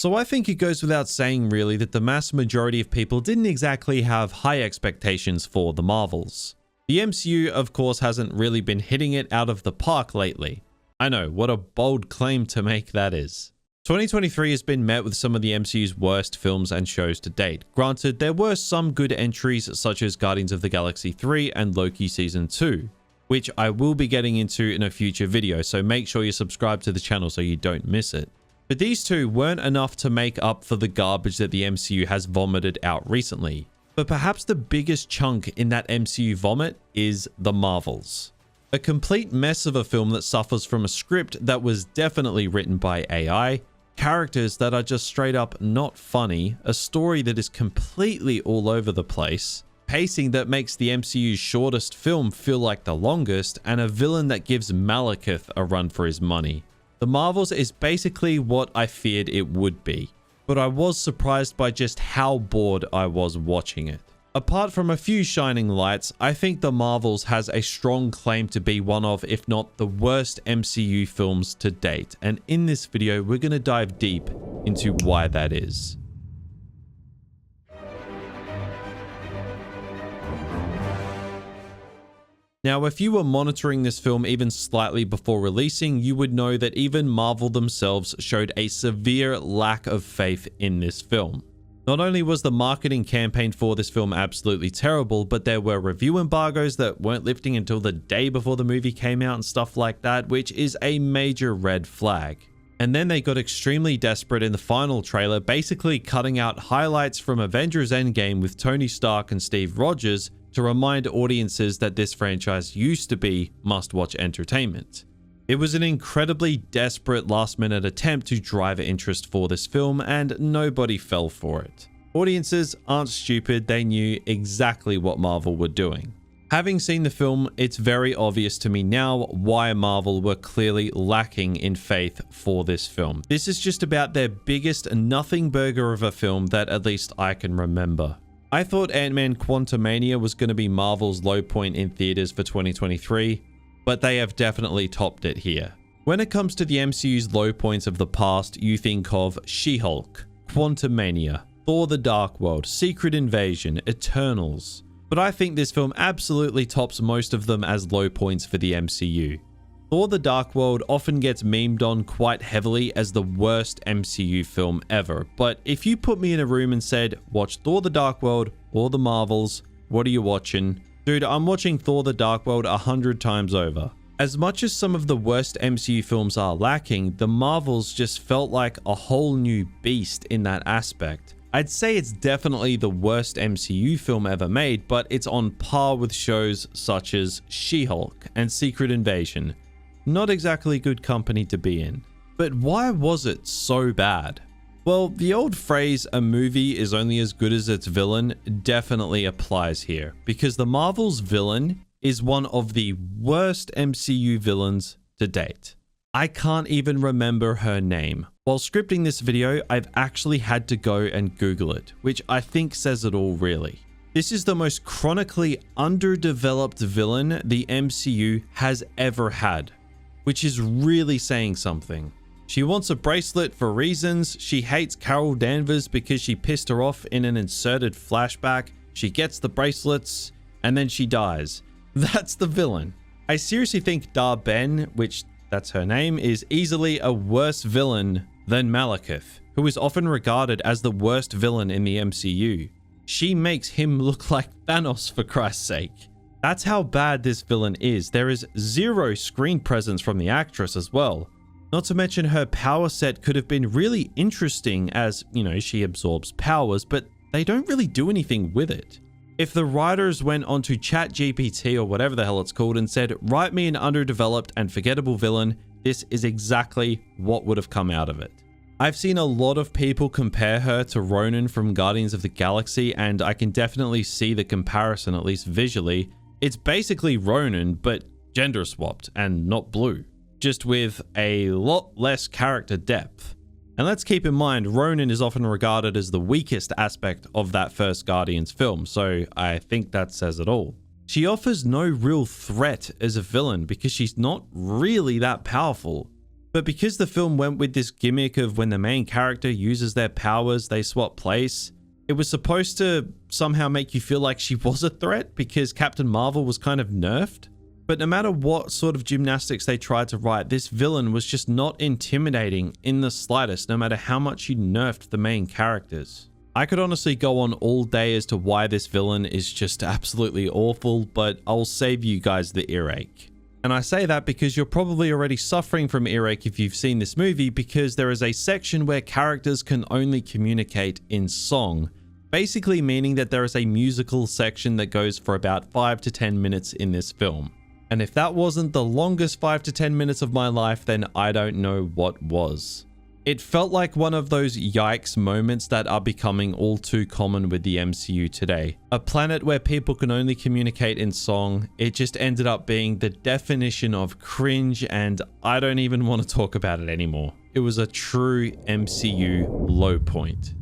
So I think it goes without saying really that the mass majority of people didn't exactly have high expectations for the Marvels. The MCU of course hasn't really been hitting it out of the park lately. I know, what a bold claim to make that is. 2023 has been met with some of the MCU's worst films and shows to date. Granted, there were some good entries such as Guardians of the Galaxy 3 and Loki Season 2, which I will be getting into in a future video, so make sure you subscribe to the channel so you don't miss it. But these two weren't enough to make up for the garbage that the MCU has vomited out recently. But perhaps the biggest chunk in that MCU vomit is the Marvels. A complete mess of a film that suffers from a script that was definitely written by AI, characters that are just straight up not funny, a story that is completely all over the place, pacing that makes the MCU's shortest film feel like the longest, and a villain that gives Malekith a run for his money. The Marvels is basically what I feared it would be, but I was surprised by just how bored I was watching it. Apart from a few shining lights, I think The Marvels has a strong claim to be one of, if not the worst MCU films to date, and in this video we're going to dive deep into why that is. Now, if you were monitoring this film even slightly before releasing, you would know that even Marvel themselves showed a severe lack of faith in this film. Not only was the marketing campaign for this film absolutely terrible, but there were review embargoes that weren't lifting until the day before the movie came out and stuff like that, which is a major red flag. And then they got extremely desperate in the final trailer, basically cutting out highlights from Avengers Endgame with Tony Stark and Steve Rogers to remind audiences that this franchise used to be must-watch entertainment. It was an incredibly desperate last-minute attempt to drive interest for this film, and nobody fell for it. Audiences aren't stupid, they knew exactly what Marvel were doing. Having seen the film, it's very obvious to me now why Marvel were clearly lacking in faith for this film. This is just about their biggest nothing burger of a film that at least I can remember. I thought Ant-Man Quantumania was going to be Marvel's low point in theaters for 2023, but they have definitely topped it here. When it comes to the MCU's low points of the past, you think of She-Hulk, Quantumania, Thor: The Dark World, Secret Invasion, Eternals. But I think this film absolutely tops most of them as low points for the MCU. Thor: The Dark World often gets memed on quite heavily as the worst MCU film ever, but if you put me in a room and said, watch Thor: The Dark World or The Marvels, what are you watching? Dude, I'm watching Thor: The Dark World 100 times over. As much as some of the worst MCU films are lacking, The Marvels just felt like a whole new beast in that aspect. I'd say it's definitely the worst MCU film ever made, but it's on par with shows such as She-Hulk and Secret Invasion. Not exactly good company to be in. But why was it so bad? Well, the old phrase, a movie is only as good as its villain, definitely applies here, because the Marvel's villain is one of the worst MCU villains to date. I can't even remember her name. While scripting this video, I've actually had to go and Google it, which I think says it all really. This is the most chronically underdeveloped villain the MCU has ever had, which is really saying something. She wants a bracelet for reasons, she hates Carol Danvers because she pissed her off in an inserted flashback, she gets the bracelets, and then she dies. That's the villain. I seriously think Dar-Ben, which that's her name, is easily a worse villain than Malekith, who is often regarded as the worst villain in the MCU. She makes him look like Thanos, for Christ's sake. That's how bad this villain is. There is zero screen presence from the actress as well. Not to mention her power set could have been really interesting as, you know, she absorbs powers, but they don't really do anything with it. If the writers went onto ChatGPT or whatever the hell it's called and said, write me an underdeveloped and forgettable villain, this is exactly what would have come out of it. I've seen a lot of people compare her to Ronan from Guardians of the Galaxy, and I can definitely see the comparison, at least visually. It's basically Ronan, but gender swapped and not blue, just with a lot less character depth. And let's keep in mind, Ronan is often regarded as the weakest aspect of that first Guardians film, so I think that says it all. She offers no real threat as a villain because she's not really that powerful. But because the film went with this gimmick of when the main character uses their powers, they swap place, it was supposed to somehow make you feel like she was a threat because Captain Marvel was kind of nerfed. But no matter what sort of gymnastics they tried to write, this villain was just not intimidating in the slightest, no matter how much you nerfed the main characters. I could honestly go on all day as to why this villain is just absolutely awful, but I'll save you guys the earache. And I say that because you're probably already suffering from earache if you've seen this movie, because there is a section where characters can only communicate in song, basically meaning that there is a musical section that goes for about 5 to 10 minutes in this film. And if that wasn't the longest 5 to 10 minutes of my life, then I don't know what was. It felt like one of those yikes moments that are becoming all too common with the MCU today. A planet where people can only communicate in song, it just ended up being the definition of cringe, and I don't even want to talk about it anymore. It was a true MCU low point.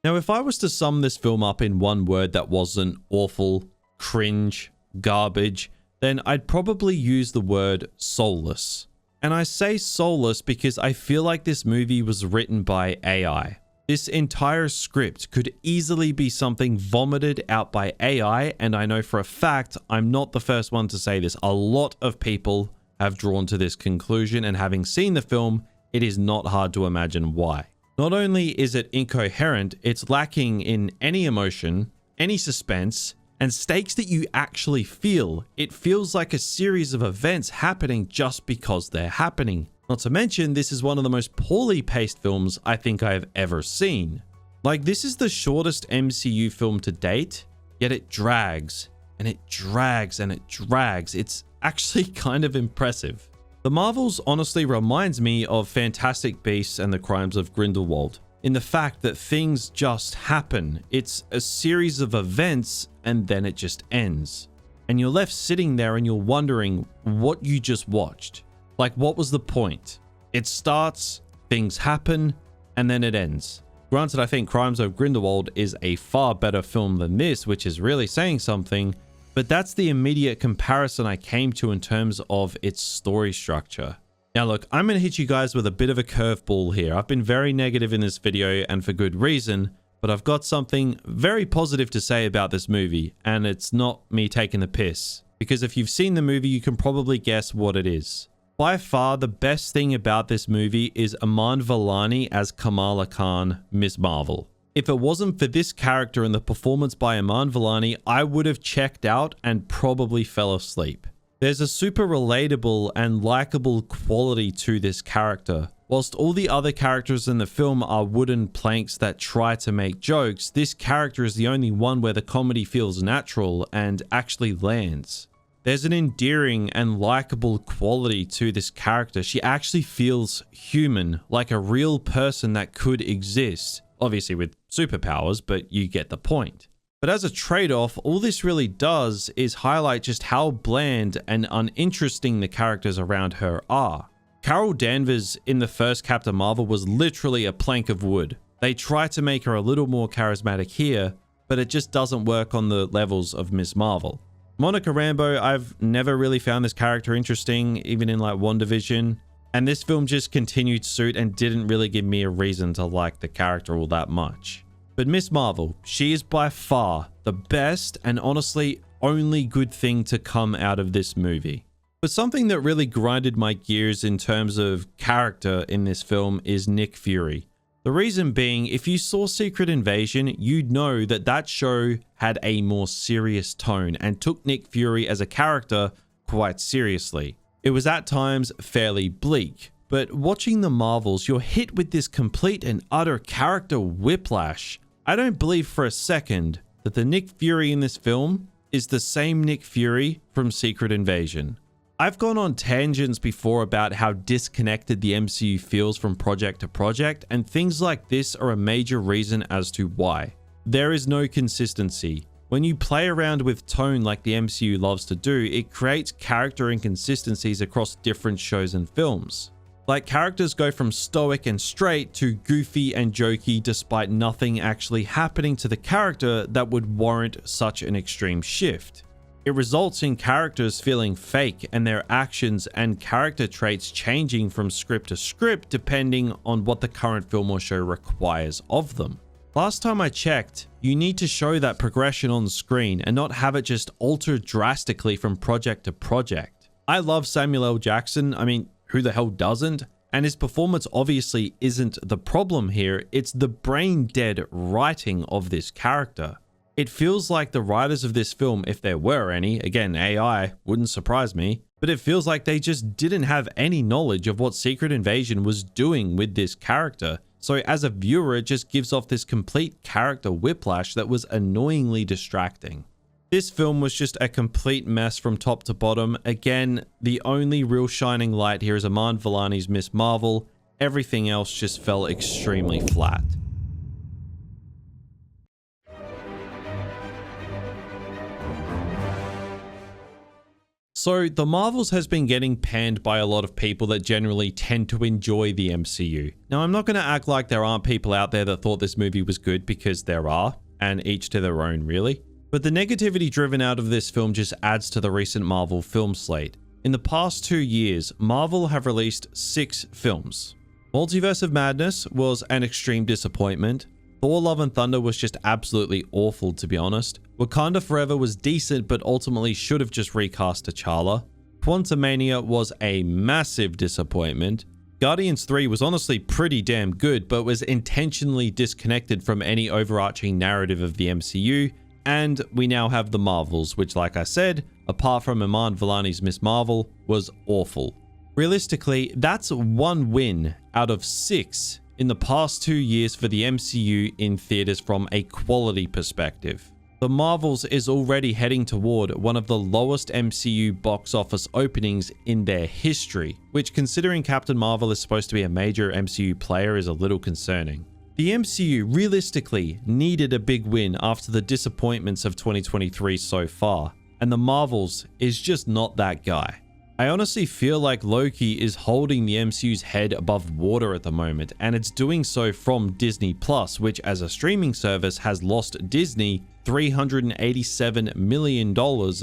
Now, if I was to sum this film up in one word that wasn't awful, cringe, garbage, then I'd probably use the word soulless. And I say soulless because I feel like this movie was written by AI. This entire script could easily be something vomited out by AI, and I know for a fact I'm not the first one to say this. A lot of people have drawn to this conclusion, and having seen the film, it is not hard to imagine why. Not only is it incoherent, it's lacking in any emotion, any suspense, and stakes that you actually feel. It feels like a series of events happening just because they're happening. Not to mention, this is one of the most poorly paced films I think I've ever seen. Like, this is the shortest MCU film to date, yet it drags, and it drags, and it drags. It's actually kind of impressive. The Marvels honestly reminds me of Fantastic Beasts and the Crimes of Grindelwald, in the fact that things just happen. It's a series of events and then it just ends. And you're left sitting there and you're wondering what you just watched. Like, what was the point? It starts, things happen, and then it ends. Granted, I think Crimes of Grindelwald is a far better film than this, which is really saying something, but that's the immediate comparison I came to in terms of its story structure. Now look, I'm going to hit you guys with a bit of a curveball here. I've been very negative in this video, and for good reason, but I've got something very positive to say about this movie, and it's not me taking the piss. Because if you've seen the movie, you can probably guess what it is. By far, the best thing about this movie is Iman Vellani as Kamala Khan, Ms. Marvel. If it wasn't for this character and the performance by Iman Vellani, I would have checked out and probably fell asleep. There's a super relatable and likable quality to this character. Whilst all the other characters in the film are wooden planks that try to make jokes, this character is the only one where the comedy feels natural and actually lands. There's an endearing and likable quality to this character. She actually feels human, like a real person that could exist. Obviously with superpowers, but you get the point. But as a trade-off, all this really does is highlight just how bland and uninteresting the characters around her are. Carol Danvers in the first Captain Marvel was literally a plank of wood. They try to make her a little more charismatic here, but it just doesn't work on the levels of Ms. Marvel. Monica Rambeau, I've never really found this character interesting, even in like WandaVision. And this film just continued suit and didn't really give me a reason to like the character all that much. But Ms. Marvel, she is by far the best and honestly only good thing to come out of this movie. But something that really grinded my gears in terms of character in this film is Nick Fury. The reason being, if you saw Secret Invasion, you'd know that that show had a more serious tone and took Nick Fury as a character quite seriously. It was at times fairly bleak, but watching the Marvels, you're hit with this complete and utter character whiplash. I don't believe for a second that the Nick Fury in this film is the same Nick Fury from Secret Invasion. I've gone on tangents before about how disconnected the MCU feels from project to project, and things like this are a major reason as to why. There is no consistency. When you play around with tone like the MCU loves to do, it creates character inconsistencies across different shows and films. Like, characters go from stoic and straight to goofy and jokey despite nothing actually happening to the character that would warrant such an extreme shift. It results in characters feeling fake and their actions and character traits changing from script to script depending on what the current film or show requires of them. Last time I checked, you need to show that progression on screen and not have it just alter drastically from project to project. I love Samuel L. Jackson, I mean, who the hell doesn't? And his performance obviously isn't the problem here, it's the brain-dead writing of this character. It feels like the writers of this film, if there were any, again, AI wouldn't surprise me, but it feels like they just didn't have any knowledge of what Secret Invasion was doing with this character. So as a viewer, it just gives off this complete character whiplash that was annoyingly distracting. This film was just a complete mess from top to bottom. Again, the only real shining light here is Iman Vellani's Miss Marvel. Everything else just fell extremely flat. So, The Marvels has been getting panned by a lot of people that generally tend to enjoy the MCU. Now, I'm not going to act like there aren't people out there that thought this movie was good, because there are, and each to their own, really. But the negativity driven out of this film just adds to the recent Marvel film slate. In the past 2 years, Marvel have released 6 films. Multiverse of Madness was an extreme disappointment. Thor Love and Thunder was just absolutely awful, to be honest. Wakanda Forever was decent, but ultimately should have just recast T'Challa. Quantumania was a massive disappointment. Guardians 3 was honestly pretty damn good, but was intentionally disconnected from any overarching narrative of the MCU. And we now have The Marvels, which, like I said, apart from Iman Vellani's Miss Marvel, was awful. Realistically, that's 1 win out of 6 in the past 2 years for the MCU in theaters from a quality perspective. The Marvels is already heading toward one of the lowest MCU box office openings in their history, which, considering Captain Marvel is supposed to be a major MCU player, is a little concerning. The MCU realistically needed a big win after the disappointments of 2023 so far, and The Marvels is just not that guy. I honestly feel like Loki is holding the MCU's head above water at the moment, and it's doing so from Disney+, which as a streaming service has lost Disney $387 million in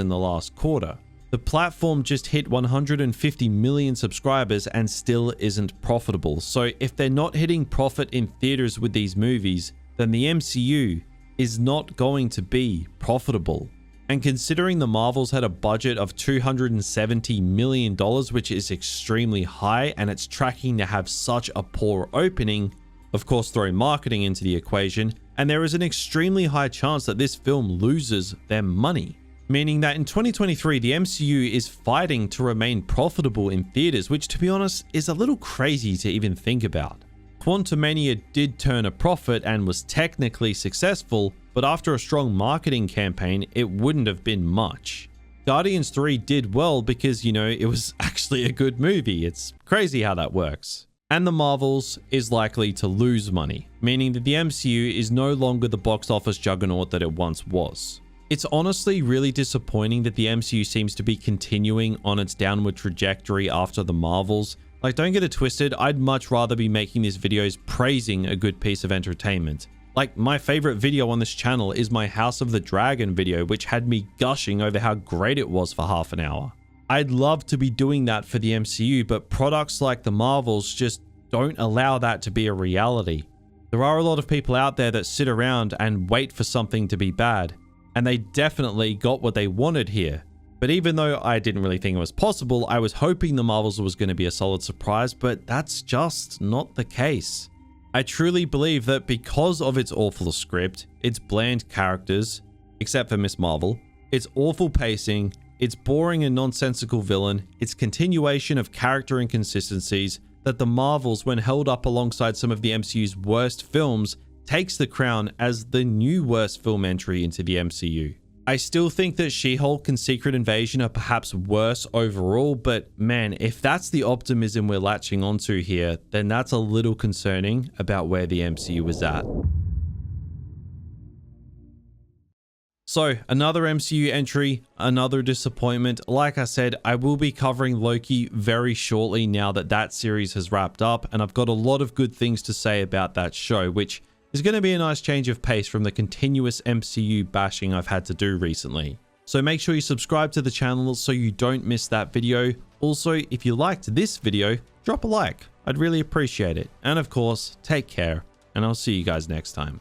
the last quarter. The platform just hit 150 million subscribers and still isn't profitable. So if they're not hitting profit in theaters with these movies, then the MCU is not going to be profitable. And considering the Marvels had a budget of $270 million, which is extremely high, and it's tracking to have such a poor opening, of course throwing marketing into the equation, and there is an extremely high chance that this film loses their money. Meaning that in 2023, the MCU is fighting to remain profitable in theaters, which to be honest is a little crazy to even think about. Quantumania did turn a profit and was technically successful, but after a strong marketing campaign, it wouldn't have been much. Guardians 3 did well because, you know, it was actually a good movie. It's crazy how that works. And The Marvels is likely to lose money, meaning that the MCU is no longer the box office juggernaut that it once was. It's honestly really disappointing that the MCU seems to be continuing on its downward trajectory after The Marvels. Like, don't get it twisted, I'd much rather be making these videos praising a good piece of entertainment. Like, my favorite video on this channel is my House of the Dragon video, which had me gushing over how great it was for half an hour. I'd love to be doing that for the MCU, but products like The Marvels just don't allow that to be a reality. There are a lot of people out there that sit around and wait for something to be bad, and they definitely got what they wanted here. But even though I didn't really think it was possible, I was hoping The Marvels was going to be a solid surprise, but that's just not the case. I truly believe that because of its awful script, its bland characters, except for Miss Marvel, its awful pacing, its boring and nonsensical villain, its continuation of character inconsistencies, that The Marvels, when held up alongside some of the MCU's worst films, takes the crown as the new worst film entry into the MCU. I still think that She-Hulk and Secret Invasion are perhaps worse overall, but man, if that's the optimism we're latching onto here, then that's a little concerning about where the MCU is at. So, another MCU entry, another disappointment. Like I said, I will be covering Loki very shortly now that that series has wrapped up, and I've got a lot of good things to say about that show, which is going to be a nice change of pace from the continuous MCU bashing I've had to do recently. So make sure you subscribe to the channel so you don't miss that video. Also, if you liked this video, drop a like. I'd really appreciate it. And of course, take care, and I'll see you guys next time.